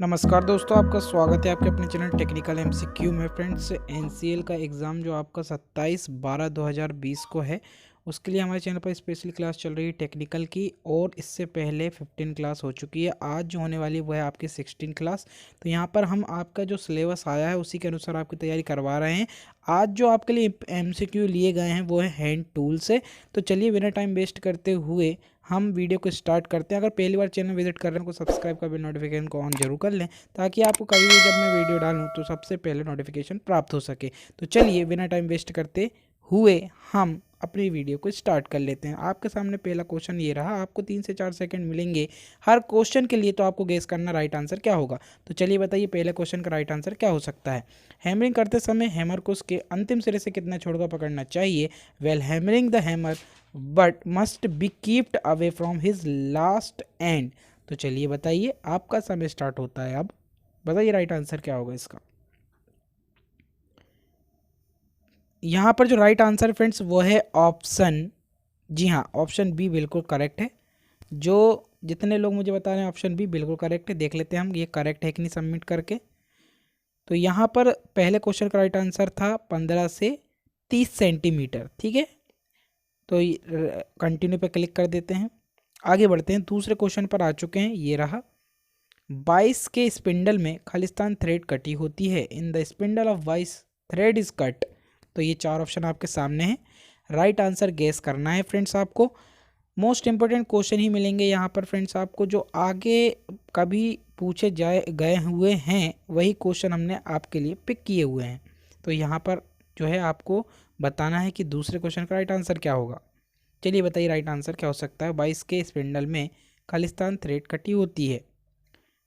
नमस्कार दोस्तों, आपका स्वागत है आपके अपने चैनल टेक्निकल एमसीक्यू में। फ्रेंड्स, एनसीएल का एग्ज़ाम जो आपका 27/12/2020 को है, उसके लिए हमारे चैनल पर स्पेशल क्लास चल रही है टेक्निकल की। और इससे पहले 15 क्लास हो चुकी है। आज जो होने वाली वो है आपकी 16 क्लास। तो यहाँ पर हम आपका जो सिलेबस आया है उसी के अनुसार आपकी तैयारी करवा रहे हैं। आज जो आपके लिए एमसीक्यू लिए गए हैं वो है हैंड टूल से। तो चलिए बिना टाइम वेस्ट करते हुए हम वीडियो को स्टार्ट करते हैं। अगर पहली बार चैनल विजिट कर रहे हैं तो सब्सक्राइब का बेल नोटिफिकेशन को ऑन जरूर कर लें, ताकि आपको कभी भी जब मैं वीडियो डालूं तो सबसे पहले नोटिफिकेशन प्राप्त हो सके। तो चलिए बिना टाइम वेस्ट करते हुए हम अपनी वीडियो को स्टार्ट कर लेते हैं। आपके सामने पहला क्वेश्चन ये रहा। आपको 3 से 4 सेकंड मिलेंगे हर क्वेश्चन के लिए, तो आपको गेस करना राइट आंसर क्या होगा। तो चलिए बताइए पहले क्वेश्चन का राइट आंसर क्या हो सकता है। हैमरिंग करते समय हैमर को उसके अंतिम सिरे से कितना छोड़कर पकड़ना चाहिए। Well hammering the hammer but must be keeped away from his last and. तो चलिए बताइए, आपका समय स्टार्ट होता है अब। बताइए राइट आंसर क्या होगा इसका। यहाँ पर जो राइट आंसर फ्रेंड्स वो है ऑप्शन, जी हाँ, ऑप्शन बी बिल्कुल करेक्ट है। जो जितने लोग मुझे बता रहे हैं ऑप्शन बी बिल्कुल करेक्ट है, देख लेते हैं हम ये करेक्ट है कि नहीं सबमिट करके। तो यहाँ पर पहले क्वेश्चन का राइट आंसर था 15 से 30 सेंटीमीटर, ठीक है। तो कंटिन्यू पे क्लिक कर देते हैं, आगे बढ़ते हैं। दूसरे क्वेश्चन पर आ चुके हैं, ये रहा। 22 के स्पिंडल में खालिस्तान थ्रेड कटी होती है। In the spindle of 22 thread is cut. तो ये 4 ऑप्शन आपके सामने हैं। राइट आंसर गेस करना है फ्रेंड्स आपको। मोस्ट इंपॉर्टेंट क्वेश्चन ही मिलेंगे यहाँ पर फ्रेंड्स आपको, जो आगे कभी पूछे जाए गए हुए हैं वही क्वेश्चन हमने आपके लिए पिक किए हुए हैं। तो यहाँ पर जो है आपको बताना है कि दूसरे क्वेश्चन का राइट आंसर क्या होगा। चलिए बताइए राइट आंसर क्या हो सकता है। 22 के स्पिंडल में खालिस्तान थ्रेड कटी होती है।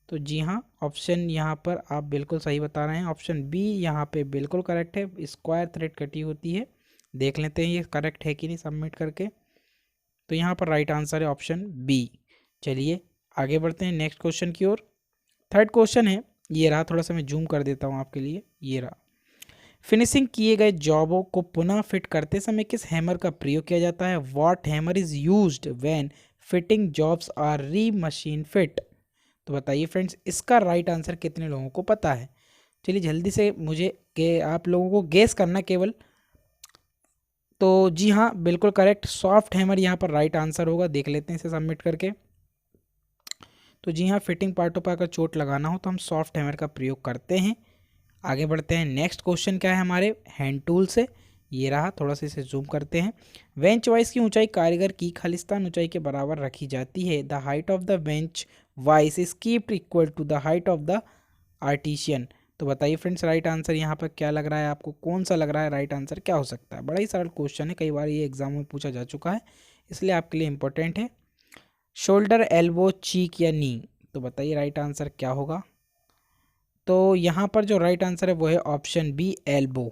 तो जी हाँ, ऑप्शन यहाँ पर आप बिल्कुल सही बता रहे हैं। ऑप्शन बी यहाँ पे बिल्कुल करेक्ट है, स्क्वायर थ्रेड कटी होती है। देख लेते हैं ये करेक्ट है कि नहीं सबमिट करके। तो यहाँ पर राइट आंसर है ऑप्शन बी। चलिए आगे बढ़ते हैं नेक्स्ट क्वेश्चन की ओर। थर्ड क्वेश्चन है, ये रहा। थोड़ा सा मैं जूम कर देता हूँ आपके लिए, ये रहा। फिनिशिंग किए गए जॉबों को पुनः फिट करते समय किस हैमर का प्रयोग किया जाता है। What hammer is used when fitting jobs are remachine fit. तो बताइए फ्रेंड्स, इसका राइट आंसर कितने लोगों को पता है। चलिए जल्दी से मुझे के आप लोगों को गेस करना केवल। तो जी हाँ, बिल्कुल करेक्ट, सॉफ्ट हैमर यहाँ पर राइट आंसर होगा। देख लेते हैं इसे सबमिट करके। तो जी हाँ, फिटिंग पार्टों पर अगर चोट लगाना हो तो हम सॉफ्ट हैमर का प्रयोग करते हैं। आगे बढ़ते हैं। नेक्स्ट क्वेश्चन क्या है हमारे हैंड टूल से, ये रहा। थोड़ा सा इसे जूम करते हैं। बेंच वाइस की ऊंचाई कारीगर की खालिस्तान ऊंचाई के बराबर रखी जाती है। The height of the bench vice is keeped equal to the height of the artisan. तो बताइए फ्रेंड्स राइट आंसर यहाँ पर क्या लग रहा है आपको, कौन सा लग रहा है राइट आंसर क्या हो सकता है। बड़ा ही सरल क्वेश्चन है, कई बार ये एग्जाम में पूछा जा चुका है, इसलिए आपके लिए इंपॉर्टेंट है। शोल्डर, एल्बो, चीक या नी। तो बताइए राइट आंसर क्या होगा। तो यहाँ पर जो राइट आंसर है वो है ऑप्शन बी, एल्बो,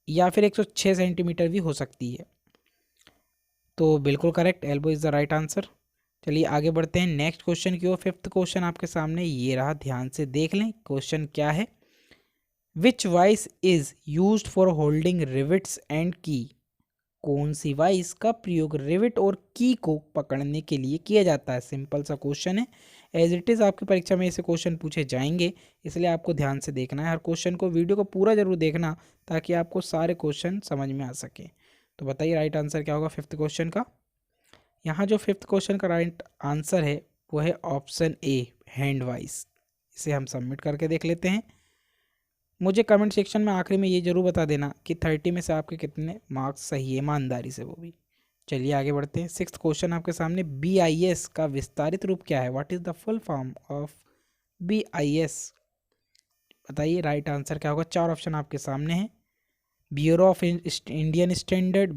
या फिर 106 सेंटीमीटर भी हो सकती है। तो बिल्कुल correct, elbow is the right answer. चलिए आगे बढ़ते हैं नेक्स्ट क्वेश्चन की ओर। फिफ्थ क्वेश्चन आपके सामने ये रहा, ध्यान से देख लें क्वेश्चन क्या है। Which vise is used for holding rivets and key. कौन सी वाइस का प्रयोग रिविट और की को पकड़ने के लिए किया जाता है। सिंपल सा क्वेश्चन है, एज इट इज़ आपकी परीक्षा में ऐसे क्वेश्चन पूछे जाएंगे, इसलिए आपको ध्यान से देखना है हर क्वेश्चन को। वीडियो को पूरा जरूर देखना ताकि आपको सारे क्वेश्चन समझ में आ सके। तो बताइए राइट आंसर क्या होगा फिफ्थ क्वेश्चन का। यहाँ जो फिफ्थ क्वेश्चन का राइट आंसर है वो है ऑप्शन ए, हैंड वाइस। इसे हम सबमिट करके देख लेते हैं। मुझे कमेंट सेक्शन में आखिरी में ये जरूर बता देना कि 30 में से आपके कितने मार्क्स सही है, ईमानदारी से वो भी। चलिए आगे बढ़ते हैं। सिक्स्थ क्वेश्चन आपके सामने, BIS का विस्तारित रूप क्या है। What is the full form of BIS। बताइए राइट आंसर क्या होगा। 4 ऑप्शन आपके सामने हैं। Bureau of Indian standard,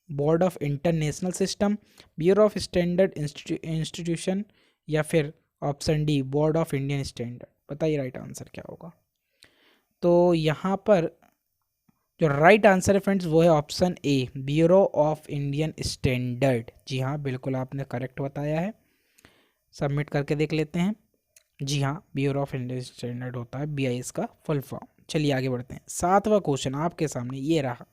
board of international system, bureau of standard institution, या फिर option D, board of Indian standard. बताइए राइट आंसर क्या होगा। तो यहाँ पर जो राइट आंसर है फ्रेंड्स वो है option A, bureau of Indian standard. जी हाँ, बिल्कुल आपने करेक्ट बताया है। सबमिट करके देख लेते हैं। जी हाँ, ब्यूरो ऑफ इंडियन स्टैंडर्ड होता है BIS का फुल फॉर्म। चलिए आगे बढ़ते हैं। सातवां क्वेश्चन आपके सामने ये रहा।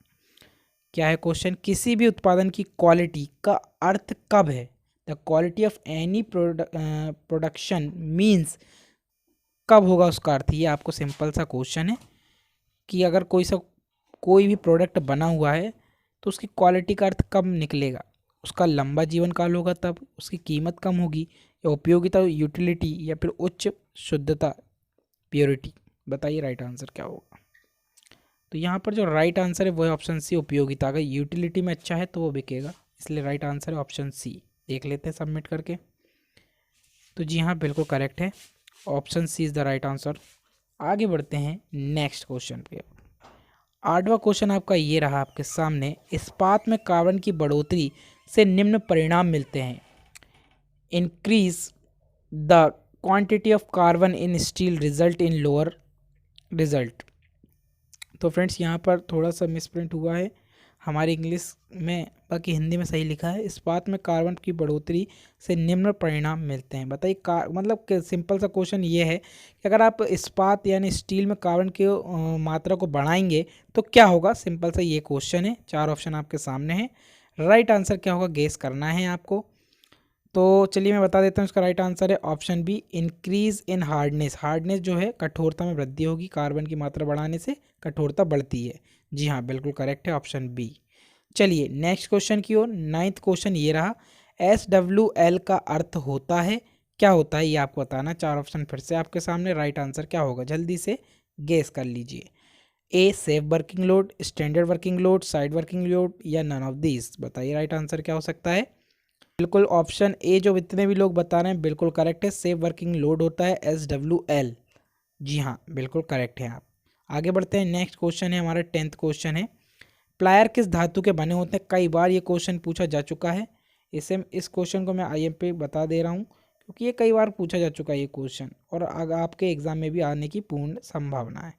क्या है क्वेश्चन, किसी भी उत्पादन की क्वालिटी का अर्थ कब है। The quality of any production means कब होगा उसका अर्थ, ये आपको सिंपल सा क्वेश्चन है कि अगर कोई भी प्रोडक्ट बना हुआ है तो उसकी क्वालिटी का अर्थ कब निकलेगा, उसका लंबा जीवन काल होगा तब, उसकी कीमत कम होगी, या उपयोगिता यूटिलिटी, या फिर उच्च शुद्धता प्योरिटी। बताइए राइट आंसर क्या होगा। तो यहाँ पर जो राइट आंसर है वो है ऑप्शन सी उपयोगिता। अगर यूटिलिटी में अच्छा है तो वो बिकेगा, इसलिए राइट आंसर है ऑप्शन सी। देख लेते हैं सबमिट करके। तो जी हाँ बिल्कुल करेक्ट है, option C is the right answer. आगे बढ़ते हैं नेक्स्ट क्वेश्चन पे। 8वां क्वेश्चन आपका ये रहा आपके सामने, इस्पात में कार्बन की बढ़ोतरी से निम्न परिणाम मिलते हैं। Increase the quantity of carbon in steel result in lower result. तो फ्रेंड्स यहाँ पर थोड़ा सा मिसप्रिंट हुआ है हमारी इंग्लिश में, बाकी हिंदी में सही लिखा है। इस्पात में कार्बन की बढ़ोतरी से निम्न परिणाम मिलते हैं। बताइए मतलब सिंपल सा क्वेश्चन ये है कि अगर आप इस्पात यानी स्टील में कार्बन की मात्रा को बढ़ाएंगे तो क्या होगा, सिंपल सा ये क्वेश्चन है। 4 ऑप्शन आपके सामने हैं, राइट आंसर क्या होगा गेस करना है आपको। तो चलिए मैं बता देता हूँ, इसका राइट आंसर है option B, increase in hardness. Hardness जो है कठोरता में वृद्धि होगी, कार्बन की मात्रा बढ़ाने से कठोरता बढ़ती है। जी हाँ बिल्कुल करेक्ट है ऑप्शन बी। चलिए नेक्स्ट क्वेश्चन की ओर। 9वां क्वेश्चन ये रहा, SWL का अर्थ होता है, क्या होता है ये आपको बताना। 4 ऑप्शन फिर से आपके सामने, राइट आंसर क्या होगा जल्दी से गेस कर लीजिए। A safe working load, standard working load, side working load, या नन ऑफ दिस। बताइए राइट आंसर क्या हो सकता है। बिल्कुल ऑप्शन ए जो इतने भी लोग बता रहे हैं बिल्कुल करेक्ट है, सेफ वर्किंग लोड होता है SWL। जी हाँ बिल्कुल करेक्ट है आप। आगे बढ़ते हैं, नेक्स्ट क्वेश्चन है हमारा 10th क्वेश्चन है, प्लायर किस धातु के बने होते हैं। कई बार ये क्वेश्चन पूछा जा चुका है, इस क्वेश्चन को मैं IM पे बता दे रहा हूँ क्योंकि ये कई बार पूछा जा चुका है ये क्वेश्चन, और आपके एग्जाम में भी आने की पूर्ण संभावना है।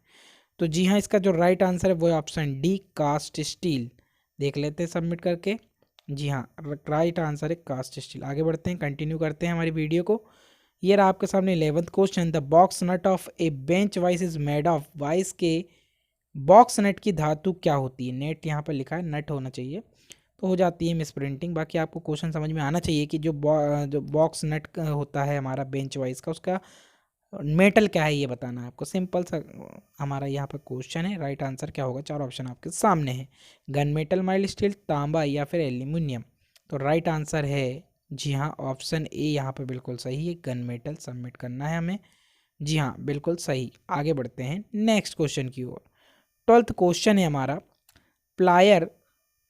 तो जी हाँ इसका जो राइट आंसर है वो है ऑप्शन डी, कास्ट स्टील। देख लेते हैं सबमिट करके। जी हाँ राइट आंसर है कास्ट स्टील। आगे बढ़ते हैं, कंटिन्यू करते हैं हमारी वीडियो को। ये रहा आपके सामने 11th question, the box nut of a bench vice is made of. Vice के बॉक्स नट की धातु क्या होती है। नेट यहाँ पर लिखा है, नट होना चाहिए, तो हो जाती है मिस प्रिंटिंग। बाकी आपको क्वेश्चन समझ में आना चाहिए कि जो बॉक्स नट होता है हमारा बेंच वाइस का, उसका मेटल क्या है ये बताना है आपको। सिंपल सा हमारा यहाँ पर क्वेश्चन है, राइट आंसर क्या होगा। 4 ऑप्शन आपके सामने है, गन मेटल, माइल्ड स्टील, तांबा, या फिर एल्यूमिनियम। तो राइट आंसर है जी हाँ ऑप्शन ए यहाँ पर बिल्कुल सही है, गन मेटल। सबमिट करना है हमें। जी हाँ बिल्कुल सही। आगे बढ़ते हैं नेक्स्ट क्वेश्चन की ओर। 12th क्वेश्चन है हमारा, प्लायर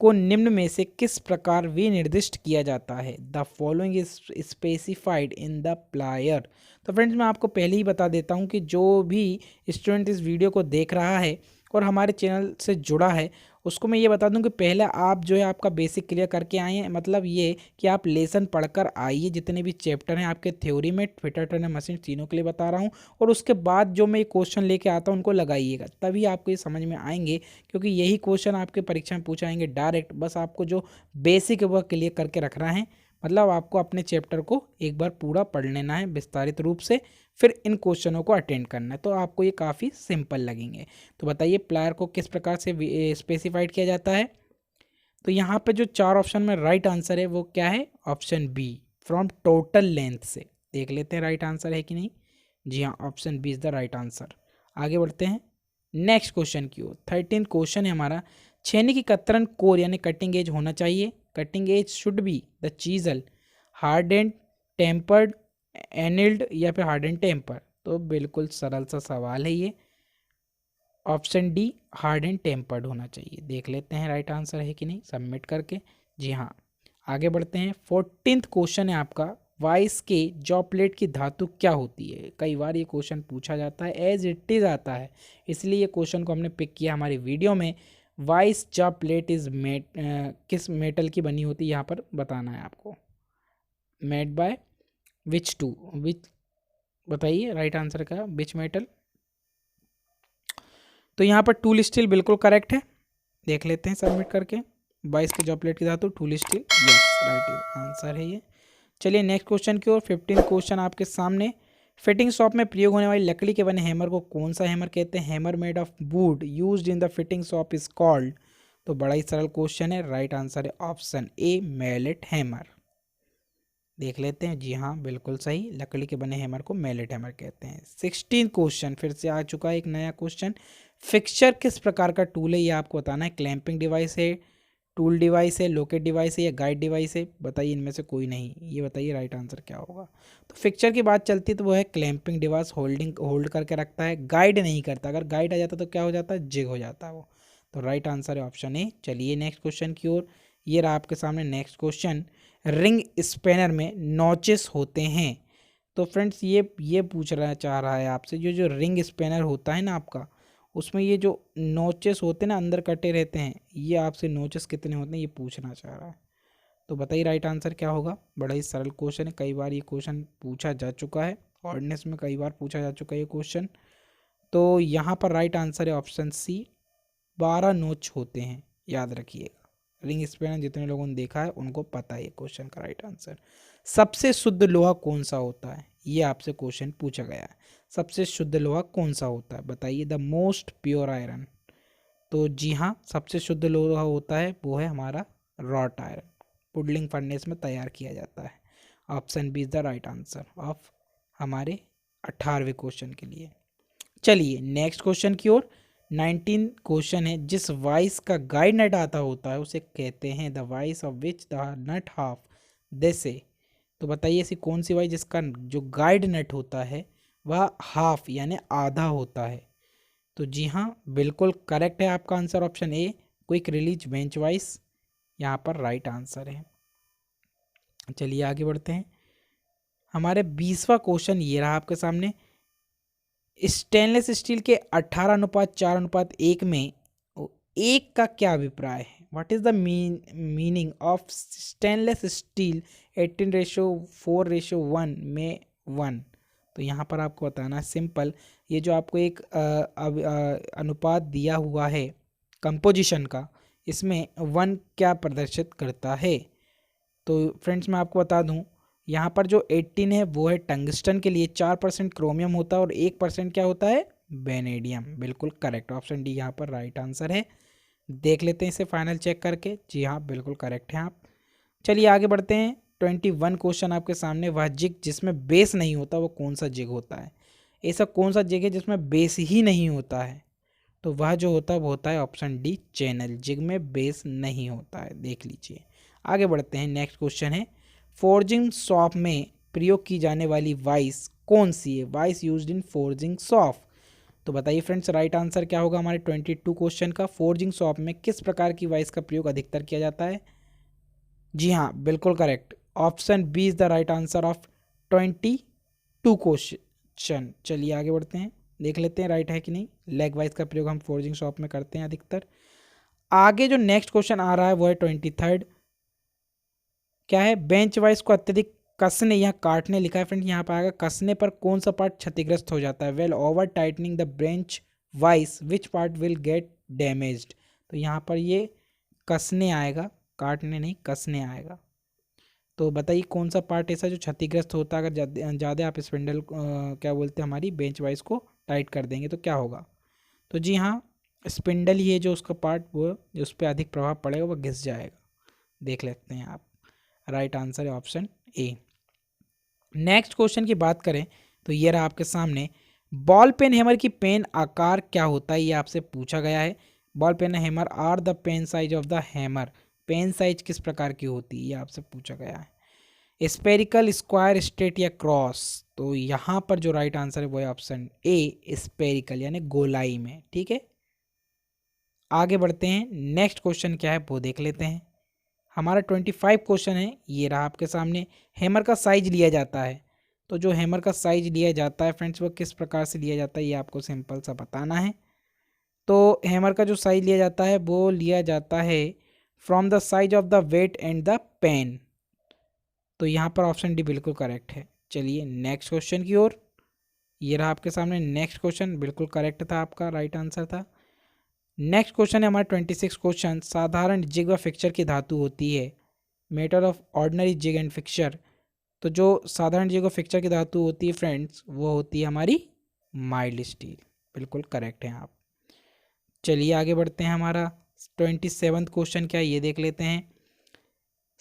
को निम्न में से किस प्रकार विनिर्दिष्ट किया जाता है। The following is specified in the plier. तो फ्रेंड्स मैं आपको पहले ही बता देता हूँ कि जो भी स्टूडेंट इस वीडियो को देख रहा है और हमारे चैनल से जुड़ा है उसको मैं ये बता दूं कि पहले आप जो है आपका बेसिक क्लियर करके आए हैं, मतलब ये कि आप लेसन पढ़कर आइए, जितने भी चैप्टर हैं आपके थ्योरी में, फिटर टर्नर मशीन तीनों के लिए बता रहा हूँ, और उसके बाद जो मैं क्वेश्चन लेके आता हूँ उनको लगाइएगा, तभी आपको ये समझ में आएंगे, क्योंकि यही क्वेश्चन आपके परीक्षा में पूछाएंगे डायरेक्ट। बस आपको जो बेसिक है वह क्लियर करके रखना है, मतलब आपको अपने चैप्टर को एक बार पूरा पढ़ लेना है विस्तारित रूप से, फिर इन क्वेश्चनों को अटेंड करना है, तो आपको ये काफ़ी सिंपल लगेंगे। तो बताइए प्लायर को किस प्रकार से स्पेसिफाइड किया जाता है। तो यहाँ पे जो 4 ऑप्शन में राइट आंसर है वो क्या है, option B, from total length से। देख लेते हैं राइट आंसर है कि नहीं। जी हाँ option B is the right answer. आगे बढ़ते हैं नेक्स्ट क्वेश्चन की ओर। 13th क्वेश्चन है हमारा, छेनी की कतरन कोर यानी कटिंग एज होना चाहिए। Cutting age should be the chisel hard and tempered, annealed, या फिर हार्ड एंड टेम्पर। तो बिल्कुल सरल सा सवाल है ये, option D hard and tempered होना चाहिए। देख लेते हैं राइट आंसर है कि नहीं सबमिट करके। जी हाँ आगे बढ़ते हैं। 14th क्वेश्चन है आपका, वाइस के जॉ प्लेट की धातु क्या होती है। कई बार ये क्वेश्चन पूछा जाता है, एज इट इज आता है, इसलिए ये क्वेश्चन को हमने पिक किया हमारी वीडियो में। वाइस जॉ प्लेट इज किस मेटल की बनी होती है यहाँ पर बताना है आपको। मेड बाय विच टू, विच, बताइए राइट आंसर का विच मेटल। तो यहाँ पर टूल स्टील बिल्कुल करेक्ट है। देख लेते हैं सबमिट करके। 22 के जॉब प्लेट की धातु tool steel, yes right answer है ये। चलिए नेक्स्ट क्वेश्चन की ओर। 15 क्वेश्चन आपके सामने, फिटिंग शॉप में प्रयोग होने वाली लकड़ी के बने हैमर को कौन सा हैमर कहते हैं। Hammer made of would used in the fitting shop is called. तो बड़ा ही सरल क्वेश्चन है, राइट आंसर है ऑप्शन ए, मैलेट हैमर। देख लेते हैं। जी हाँ, बिल्कुल सही, लकड़ी के बने हैमर को मैलेट हैमर कहते हैं। 16 क्वेश्चन फिर से आ चुका है, एक नया क्वेश्चन। फिक्सचर किस प्रकार का टूल है ये आपको बताना है। क्लैंपिंग डिवाइस है, टूल डिवाइस है, लोकेट डिवाइस है या गाइड डिवाइस है, बताइए इनमें से कोई नहीं, ये बताइए राइट आंसर क्या होगा। तो फिक्सचर की बात चलती है तो वो है क्लैंपिंग डिवाइस, होल्ड करके रखता है, गाइड नहीं करता। अगर गाइड आ जाता तो क्या हो जाता है, जिग हो जाता है वो। तो राइट आंसर है ऑप्शन ए। चलिए नेक्स्ट क्वेश्चन की ओर। ये रहा आपके सामने नेक्स्ट क्वेश्चन। रिंग स्पैनर में नॉचेस होते हैं। तो फ्रेंड्स ये पूछ रहा चाह रहा है आपसे, जो जो रिंग स्पैनर होता है ना आपका, उसमें ये जो नोचेस होते हैं ना अंदर कटे रहते हैं, ये आपसे नोचेस कितने होते हैं ये पूछना चाह रहा है। तो बताइए राइट आंसर क्या होगा। बड़ा ही सरल क्वेश्चन है, कई बार ये क्वेश्चन पूछा जा चुका है, ऑर्डिनेंस में कई बार पूछा जा चुका है ये क्वेश्चन। तो यहाँ पर राइट आंसर है ऑप्शन सी, 12 नोच होते हैं, याद रखिएगा। रिंग स्पैनर जितने लोगों ने देखा है उनको पता है ये क्वेश्चन का राइट आंसर। सबसे शुद्ध लोहा कौन सा होता है, ये आपसे क्वेश्चन पूछा गया है। सबसे शुद्ध लोहा कौन सा होता है, बताइए। The most pure iron. तो जी हाँ, सबसे शुद्ध लोहा होता है वो है हमारा रॉट आयरन, पुडलिंग फर्नेस में तैयार किया जाता है। Option B is the right answer of हमारे 18वें क्वेश्चन के लिए। चलिए नेक्स्ट क्वेश्चन की ओर। 19 क्वेश्चन है। जिस वाइस का गाइड नट आता होता है उसे कहते हैं the vice of which the nut half जैसे। तो बताइए ऐसी कौन सी वाइस जिसका जो गाइड नट होता है वह हाफ यानी आधा होता है। तो जी हाँ, बिल्कुल करेक्ट है आपका answer option A, quick release bench vice यहाँ पर राइट आंसर है। चलिए आगे बढ़ते हैं। हमारे 20वां क्वेश्चन ये रहा आपके सामने। स्टेनलेस स्टील के 18:4:1 में एक का क्या अभिप्राय है। What is the meaning of stainless steel 18:4:1 में 1। तो यहाँ पर आपको बताना है सिंपल, ये जो आपको एक अनुपात दिया हुआ है कंपोजिशन का, इसमें 1 क्या प्रदर्शित करता है। तो फ्रेंड्स मैं आपको बता दूं, यहाँ पर जो 18 है वो है टंगस्टन के लिए, 4% क्रोमियम होता है और 1% क्या होता है, वेनेडियम। बिल्कुल करेक्ट, ऑप्शन डी यहाँ पर राइट आंसर है। देख लेते हैं इसे फाइनल चेक करके। जी हाँ, बिल्कुल करेक्ट है आप। चलिए आगे बढ़ते हैं। 21 क्वेश्चन आपके सामने। वह जिग जिसमें बेस नहीं होता वो कौन सा जिग होता है। ऐसा कौन सा जिग है जिसमें बेस ही नहीं होता है। तो वह जो होता है वो होता है ऑप्शन डी, चैनल जिग में बेस नहीं होता है। देख लीजिए। आगे बढ़ते हैं। नेक्स्ट क्वेश्चन है, फोर्जिंग शॉप में प्रयोग की जाने वाली वाइस कौन सी है। Vice used in forging shop. तो बताइए फ्रेंड्स राइट आंसर क्या होगा हमारे 22 क्वेश्चन का। फोर्जिंग शॉप में किस प्रकार की वाइस का प्रयोग अधिकतर किया जाता है। जी हाँ, बिल्कुल correct, option B is the right answer of 22 question. चलिए आगे बढ़ते हैं, देख लेते हैं राइट है कि नहीं। लेग वाइज का प्रयोग हम फोर्जिंग शॉप में करते हैं अधिकतर। आगे जो नेक्स्ट क्वेश्चन आ रहा है वो है 23rd। क्या है, बेंच वाइज को अत्यधिक कसने या काटने लिखा है फ्रेंड, यहाँ पर आएगा कसने पर कौन सा पार्ट क्षतिग्रस्त हो जाता है। Well over tightening the bench vice which part will get damaged. तो यहाँ पर ये कसने आएगा, काटने नहीं कसने आएगा। तो बताइए कौन सा पार्ट ऐसा जो क्षतिग्रस्त होता है अगर ज़्यादा आप स्पिंडल क्या बोलते हैं हमारी बेंच वाइज को टाइट कर देंगे तो क्या होगा। तो जी हाँ, स्पिंडल ही है जो उसका पार्ट वो जो उस पर अधिक प्रभाव पड़ेगा वो घिस जाएगा। देख लेते हैं आप, राइट आंसर है ऑप्शन ए। नेक्स्ट क्वेश्चन की बात करें तो ये रहा आपके सामने। बॉल पेन हैमर की पेन आकार क्या होता है ये आपसे पूछा गया है। Ball peen hammer are the peen size of the hammer. Peen size किस प्रकार की होती है ये आपसे पूछा गया है। स्पेरिकल, स्क्वायर, स्ट्रेट या क्रॉस। तो यहाँ पर जो राइट आंसर है वो है ऑप्शन ए, स्पेरिकल यानी गोलाई में। ठीक है, आगे बढ़ते हैं। नेक्स्ट क्वेश्चन क्या है वो देख लेते हैं। हमारा 25 क्वेश्चन है, ये रहा आपके सामने। हैमर का साइज लिया जाता है। तो जो हैमर का साइज लिया जाता है फ्रेंड्स वो किस प्रकार से लिया जाता है ये आपको सिंपल सा बताना है। तो हैमर का जो साइज लिया जाता है वो लिया जाता है from the size of the weight and the peen. तो यहाँ पर ऑप्शन डी बिल्कुल करेक्ट है। चलिए नेक्स्ट क्वेश्चन की ओर। ये रहा आपके सामने नेक्स्ट क्वेश्चन, बिल्कुल करेक्ट था, आपका राइट आंसर था। नेक्स्ट क्वेश्चन है हमारा 26 क्वेश्चन। साधारण जिग व फिक्सचर की धातु होती है। Metal of ordinary jig and fixture. तो जो साधारण जिग व फिक्सचर की धातु होती है फ्रेंड्स वो होती है हमारी माइल्ड स्टील। बिल्कुल करेक्ट हैं आप। चलिए आगे बढ़ते हैं। हमारा 27वां क्वेश्चन क्या है ये देख लेते हैं।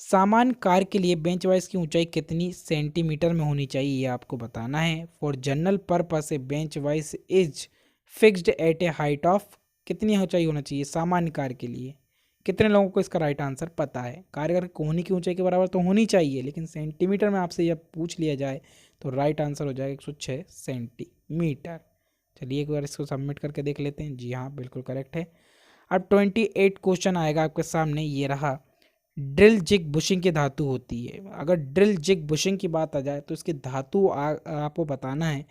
सामान्य कार के लिए बेंच वाइज की ऊंचाई कितनी सेंटीमीटर में होनी चाहिए ये आपको बताना है। For general purpose A bench wise is fixed at A height of, कितनी ऊंचाई होना चाहिए सामान्य कार के लिए। कितने लोगों को इसका राइट आंसर पता है। कार अगर कोहनी की ऊंचाई के बराबर तो होनी चाहिए, लेकिन सेंटीमीटर में आपसे जब पूछ लिया जाए तो राइट आंसर हो जाएगा 106 सेंटीमीटर। चलिए एक बार इसको सबमिट करके देख लेते हैं। जी हाँ, बिल्कुल करेक्ट है। अब 28 क्वेश्चन आएगा आपके सामने, ये रहा। ड्रिल जिग बुशिंग की धातु होती है। अगर ड्रिल जिग बुशिंग की बात आ जाए तो इसकी धातु आपको बताना है,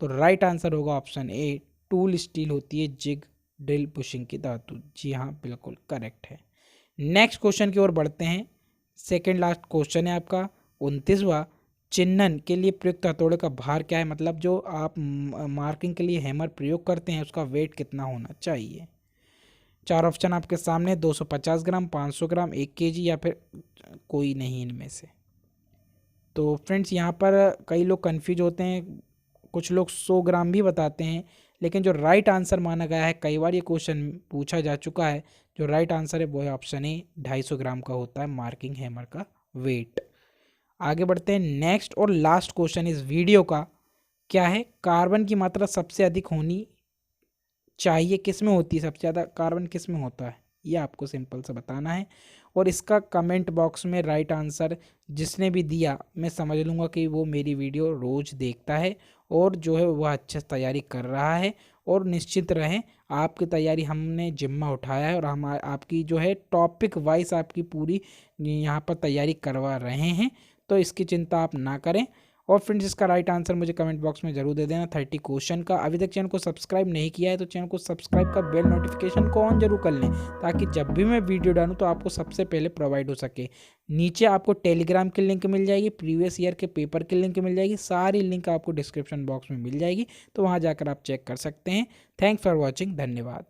तो राइट आंसर होगा ऑप्शन ए, टूल स्टील होती है जिग ड्रिल बुशिंग की धातु। जी हाँ, बिल्कुल करेक्ट है। नेक्स्ट क्वेश्चन की ओर बढ़ते हैं। सेकेंड लास्ट क्वेश्चन है आपका 29वां। चिन्हन के लिए प्रयुक्त हथौड़े का भार क्या है, मतलब जो आप मार्किंग के लिए हैमर प्रयोग करते हैं उसका वेट कितना होना चाहिए। चार ऑप्शन आपके सामने, 250 ग्राम, 500 ग्राम, 1 केजी या फिर कोई नहीं इनमें से। तो फ्रेंड्स यहाँ पर कई लोग कंफ्यूज होते हैं, कुछ लोग 100 ग्राम भी बताते हैं, लेकिन जो राइट आंसर माना गया है, कई बार ये क्वेश्चन पूछा जा चुका है, जो राइट आंसर है वो है ऑप्शन ए, 250 ग्राम का होता है मार्किंग हैमर का वेट। आगे बढ़ते हैं। नेक्स्ट और लास्ट क्वेश्चन इस वीडियो का क्या है, कार्बन की मात्रा सबसे अधिक होनी चाहिए किस में होती है, सबसे ज़्यादा कार्बन किस में होता है, ये आपको सिंपल से बताना है। और इसका कमेंट बॉक्स में राइट आंसर जिसने भी दिया, मैं समझ लूँगा कि वो मेरी वीडियो रोज़ देखता है और जो है वह अच्छे से तैयारी कर रहा है। और निश्चित रहें, आपकी तैयारी हमने जिम्मा उठाया है और हम आपकी जो है टॉपिक वाइज आपकी पूरी यहाँ पर तैयारी करवा रहे हैं, तो इसकी चिंता आप ना करें। और फ्रेंड्स इसका राइट आंसर मुझे कमेंट बॉक्स में जरूर दे देना 30 क्वेश्चन का। अभी तक चैनल को सब्सक्राइब नहीं किया है तो चैनल को सब्सक्राइब कर बेल नोटिफिकेशन को ऑन जरूर कर लें, ताकि जब भी मैं वीडियो डालूं तो आपको सबसे पहले प्रोवाइड हो सके। नीचे आपको टेलीग्राम की लिंक मिल जाएगी, प्रीवियस ईयर के पेपर की लिंक मिल जाएगी, सारी लिंक आपको डिस्क्रिप्शन बॉक्स में मिल जाएगी, तो वहाँ जाकर आप चेक कर सकते हैं। थैंक्स फॉर वॉचिंग, धन्यवाद।